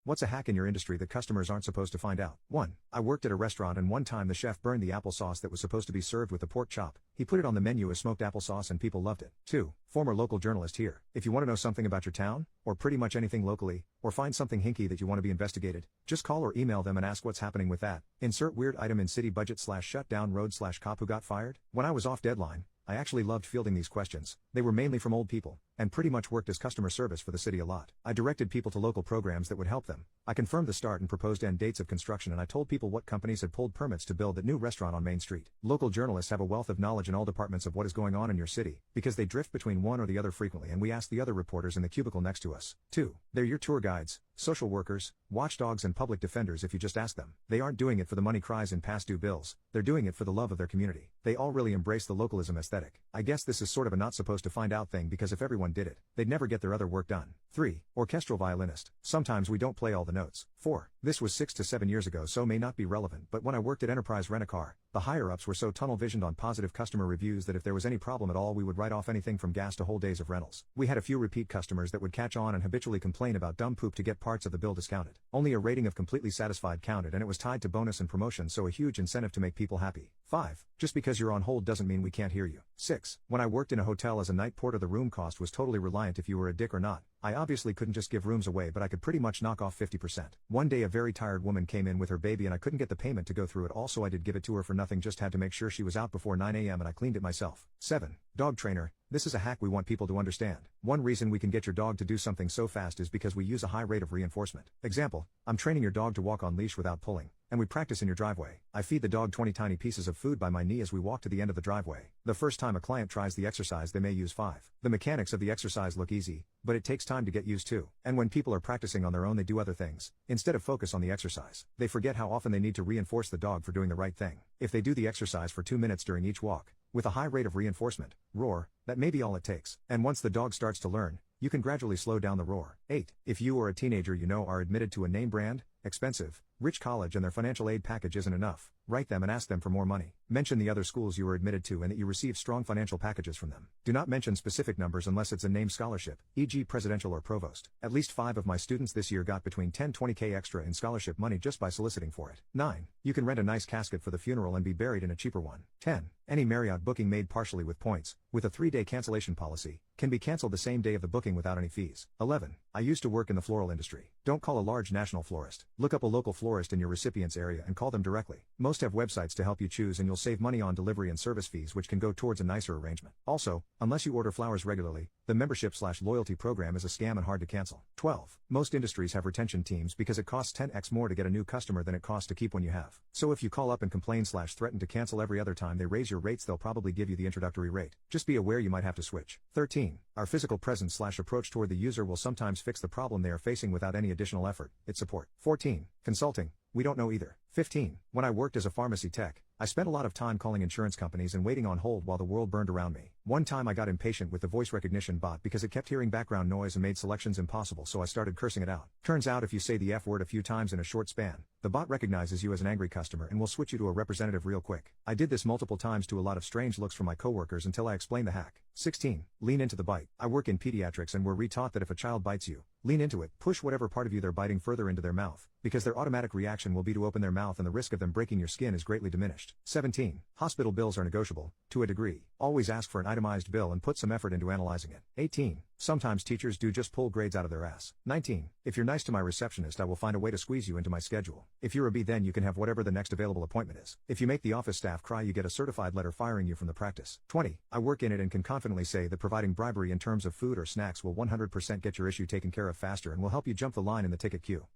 What's a hack in your industry that customers aren't supposed to find out? 1. I worked at a restaurant and one time the chef burned the applesauce that was supposed to be served with the pork chop. He put it on the menu as smoked applesauce and people loved it. 2. Former local journalist here. If you want to know something about your town, or pretty much anything locally, or find something hinky that you want to be investigated, just call or email them and ask what's happening with that. Insert weird item in city budget / shut down road / cop who got fired. When I was off deadline, I actually loved fielding these questions. They were mainly from old people, and pretty much worked as customer service for the city a lot. I directed people to local programs that would help them. I confirmed the start and proposed end dates of construction, and I told people what companies had pulled permits to build that new restaurant on Main Street. Local journalists have a wealth of knowledge in all departments of what is going on in your city, because they drift between one or the other frequently, and we ask the other reporters in the cubicle next to us. 2. They're your tour guides, social workers, watchdogs and public defenders if you just ask them. They aren't doing it for the money cries in past due bills, they're doing it for the love of their community. They all really embrace the localism aesthetic. I guess this is sort of a not supposed to find out thing, because if everyone did it, they'd never get their other work done. 3. Orchestral violinist. Sometimes we don't play all the notes. 4. This was 6 to 7 years ago, so may not be relevant, but when I worked at Enterprise Rent-A-Car, the higher-ups were so tunnel-visioned on positive customer reviews that if there was any problem at all we would write off anything from gas to whole days of rentals. We had a few repeat customers that would catch on and habitually complain about dumb poop to get parts of the bill discounted. Only a rating of completely satisfied counted, and it was tied to bonus and promotion, so a huge incentive to make people happy. 5. Just because you're on hold doesn't mean we can't hear you. 6. When I worked in a hotel as a night porter, the room cost was totally reliant if you were a dick or not. I obviously couldn't just give rooms away, but I could pretty much knock off 50%. One day a very tired woman came in with her baby and I couldn't get the payment to go through it all, so I did give it to her for nothing, just had to make sure she was out before 9 a.m. and I cleaned it myself. 7. Dog trainer. This is a hack we want people to understand. One reason we can get your dog to do something so fast is because we use a high rate of reinforcement. Example, I'm training your dog to walk on leash without pulling, and we practice in your driveway. I feed the dog 20 tiny pieces of food by my knee as we walk to the end of the driveway. The first time a client tries the exercise they may use 5. The mechanics of the exercise look easy, but it takes time to get used to. And when people are practicing on their own they do other things, instead of focus on the exercise. They forget how often they need to reinforce the dog for doing the right thing. If they do the exercise for 2 minutes during each walk, with a high rate of reinforcement, roar, that may be all it takes. And once the dog starts to learn, you can gradually slow down the roar. 8. If you or a teenager you know are admitted to a name brand, expensive, rich college and their financial aid package isn't enough, write them and ask them for more money. Mention the other schools you were admitted to and that you receive strong financial packages from them. Do not mention specific numbers unless it's a named scholarship, e.g. presidential or provost. At least 5 of my students this year got between 10-20K extra in scholarship money just by soliciting for it. 9. You can rent a nice casket for the funeral and be buried in a cheaper one. 10. Any Marriott booking made partially with points, with a 3-day cancellation policy, can be cancelled the same day of the booking without any fees. 11. I used to work in the floral industry. Don't call a large national florist. Look up a local florist in your recipient's area and call them directly. Most have websites to help you choose and you'll save money on delivery and service fees, which can go towards a nicer arrangement. Also, unless you order flowers regularly, the membership/loyalty program is a scam and hard to cancel. 12. Most industries have retention teams because it costs 10x more to get a new customer than it costs to keep one you have. So if you call up and complain/threaten to cancel every other time they raise your rates, they'll probably give you the introductory rate. Just be aware you might have to switch. 13. Our physical presence/approach toward the user will sometimes fix the problem they are facing without any additional effort. It's support. 14. Consulting. We don't know either. 15. When I worked as a pharmacy tech, I spent a lot of time calling insurance companies and waiting on hold while the world burned around me. One time I got impatient with the voice recognition bot because it kept hearing background noise and made selections impossible, so I started cursing it out. Turns out if you say the F word a few times in a short span, the bot recognizes you as an angry customer and will switch you to a representative real quick. I did this multiple times to a lot of strange looks from my coworkers until I explained the hack. 16. Lean into the bite. I work in pediatrics and we're retaught that if a child bites you, lean into it, push whatever part of you they're biting further into their mouth, because their automatic reaction will be to open their mouth and the risk of them breaking your skin is greatly diminished. 17. Hospital bills are negotiable, to a degree. Always ask for an itemized bill and put some effort into analyzing it. 18. Sometimes teachers do just pull grades out of their ass. 19. If you're nice to my receptionist I will find a way to squeeze you into my schedule. If you're a B then you can have whatever the next available appointment is. If you make the office staff cry you get a certified letter firing you from the practice. 20. I work in it and can confidently say that providing bribery in terms of food or snacks will 100% get your issue taken care of faster and will help you jump the line in the ticket queue.